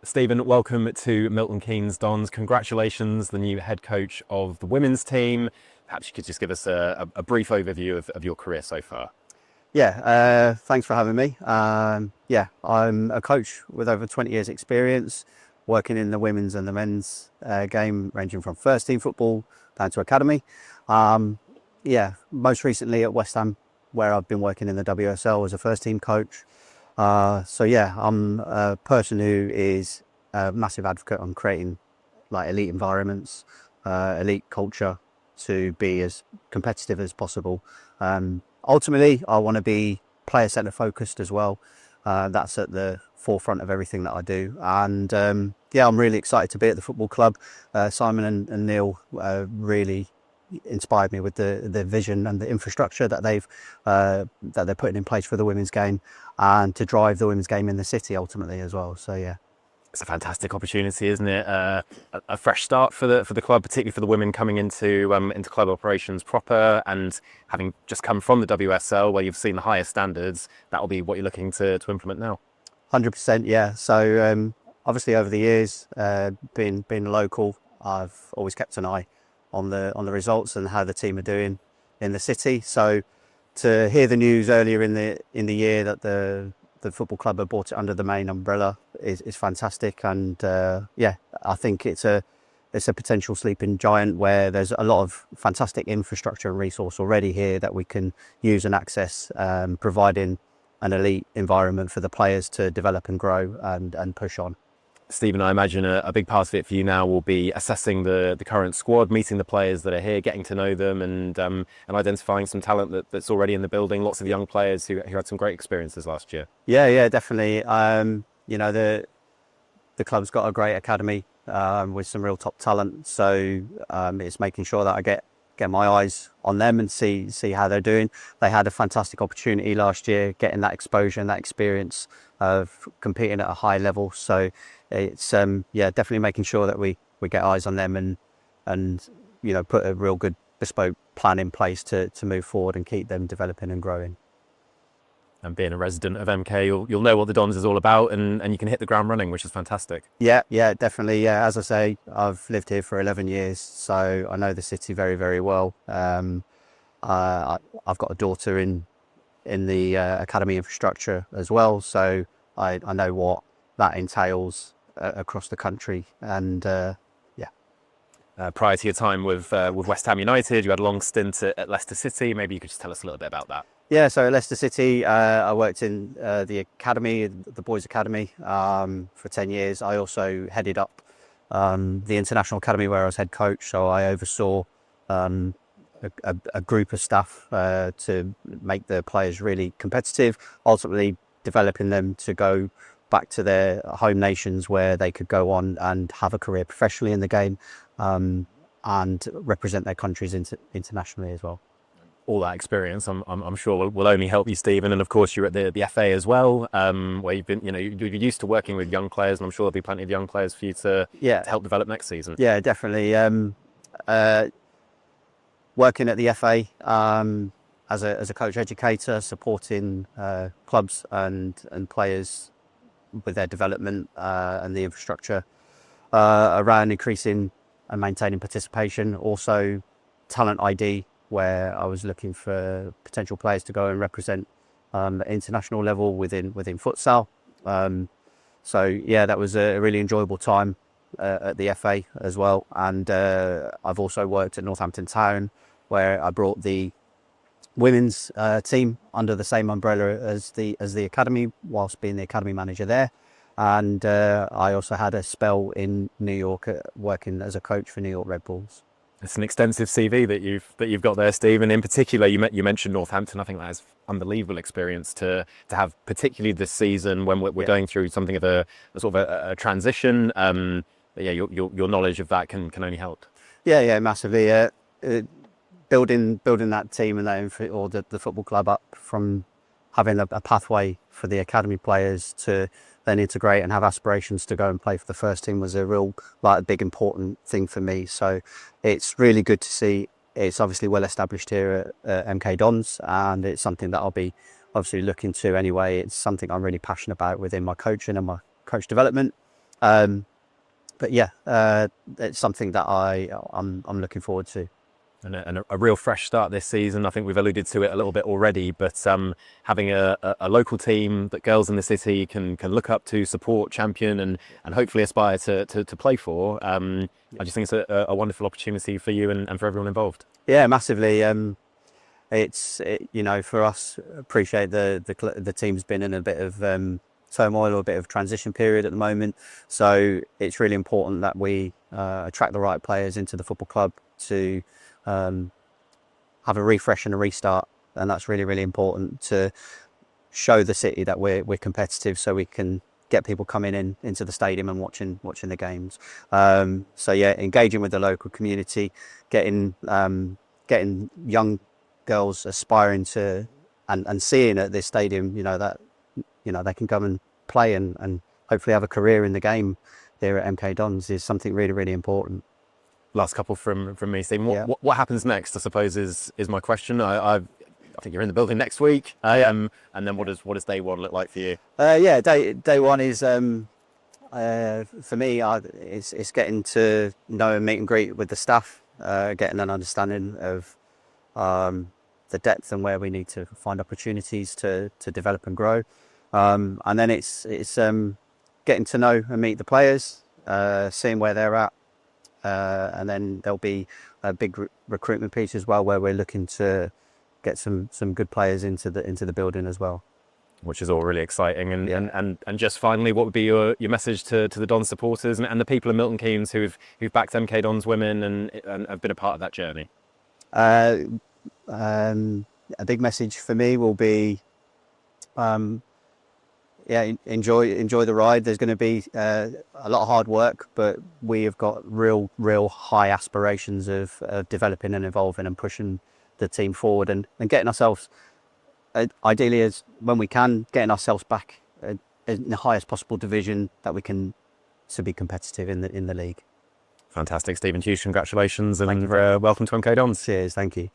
Stephen, welcome to Milton Keynes Dons. Congratulations, the new head coach of the women's team. Perhaps you could just give us a brief overview of your career so far. Thanks for having me. I'm a coach with over 20 years experience working in the women's and the men's game, ranging from first team football down to academy. Most recently at West Ham, where I've been working in the WSL as a first team coach. I'm a person who is a massive advocate on creating like elite environments, elite culture to be as competitive as possible. Ultimately, I want to be player centre focused as well. That's at the forefront of everything that I do. I'm really excited to be at the football club. Simon and Neil really inspired me with the vision and the infrastructure that they're putting in place for the women's game and to drive the women's game in the city ultimately as well. So yeah. It's a fantastic opportunity, isn't it? A fresh start for the club, particularly for the women coming into club operations proper, and having just come from the WSL, where you've seen the highest standards. That will be what you're looking to implement now. 100%, yeah. So obviously over the years, being local, I've always kept an eye on the results and how the team are doing in the city. So to hear the news earlier in the year that the football club have brought it under the main umbrella is fantastic. And I think it's a potential sleeping giant where there's a lot of fantastic infrastructure and resource already here that we can use and access, providing an elite environment for the players to develop and grow and push on. Stephen, I imagine a big part of it for you now will be assessing the current squad, meeting the players that are here, getting to know them, and identifying some talent that's already in the building. Lots of young players who had some great experiences last year. Yeah, definitely. The club's got a great academy with some real top talent. So it's making sure that I get my eyes on them and see how they're doing. They had a fantastic opportunity last year, getting that exposure and that experience of competing at a high level. So it's definitely making sure that we get eyes on them and put a real good bespoke plan in place to move forward and keep them developing and growing. And being a resident of MK, you'll know what the Dons is all about, and you can hit the ground running, which is fantastic. Yeah, definitely. Yeah, as I say, I've lived here for 11 years, so I know the city very, very well. I've got a daughter in the academy infrastructure as well, so I know what that entails across the country. And Prior to your time with West Ham United, you had a long stint at Leicester City. Maybe you could just tell us a little bit about that. Yeah, so at Leicester City, I worked in the academy, the boys' academy, for 10 years. I also headed up the international academy where I was head coach. So I oversaw a group of staff to make the players really competitive, ultimately developing them to go back to their home nations where they could go on and have a career professionally in the game and represent their countries internationally as well. All that experience, I'm sure, will only help you, Stephen. And of course, you're at the FA as well, where you've been, you're used to working with young players, and I'm sure there'll be plenty of young players for you to help develop next season. Yeah, definitely. Working at the FA as a coach educator, supporting clubs and players with their development and the infrastructure around increasing and maintaining participation. Also, talent ID, where I was looking for potential players to go and represent at international level within futsal. That was a really enjoyable time at the FA as well. And I've also worked at Northampton Town, where I brought the women's team under the same umbrella as the academy, whilst being the academy manager there. And I also had a spell in New York working as a coach for New York Red Bulls. It's an extensive CV that you've got there, Steve. And in particular, you mentioned Northampton. I think that is unbelievable experience to have, particularly this season when we're going through something of a sort of a transition. Your knowledge of that can only help. Yeah, massively. Building that team and the football club up from having a pathway for the academy players to then integrate and have aspirations to go and play for the first team was a real big important thing for me. So it's really good to see. It's obviously well established here at MK Dons, and it's something that I'll be obviously looking to anyway. It's something I'm really passionate about within my coaching and my coach development. But yeah, it's something that I'm looking forward to. And a real fresh start this season. I think we've alluded to it a little bit already, but having a local team that girls in the city can look up to, support, champion, and hopefully aspire to play for. I just think it's a wonderful opportunity for you and for everyone involved. Yeah, massively. For us, appreciate the team's been in a bit of turmoil or a bit of transition period at the moment. So it's really important that we attract the right players into the football club to have a refresh and a restart, and that's really, really important to show the city that we're competitive, so we can get people coming into the stadium and watching the games. So yeah, engaging with the local community, getting young girls aspiring to and seeing at this stadium, that they can come and play and hopefully have a career in the game here at MK Dons is something really, really important. Last couple from me, Stephen. Yeah. What happens next, I suppose, is my question. I think you're in the building next week. And then what does day one look like for you? Yeah, day one is for me. It's getting to know and meet and greet with the staff, getting an understanding of the depth and where we need to find opportunities to develop and grow. And then it's getting to know and meet the players, seeing where they're at. And then there'll be a big recruitment piece as well, where we're looking to get some good players into the building as well, which is all really exciting. And just finally, what would be your message to the Dons supporters and the people of Milton Keynes who've backed MK Dons women and have been a part of that journey? A big message for me will be enjoy the ride. There's going to be a lot of hard work, but we have got real high aspirations of developing and evolving and pushing the team forward and getting ourselves, ideally as when we can, getting ourselves back in the highest possible division that we can to be competitive in the league. Fantastic, Stephen Hughes. Congratulations and welcome to MK Dons. Cheers, thank you.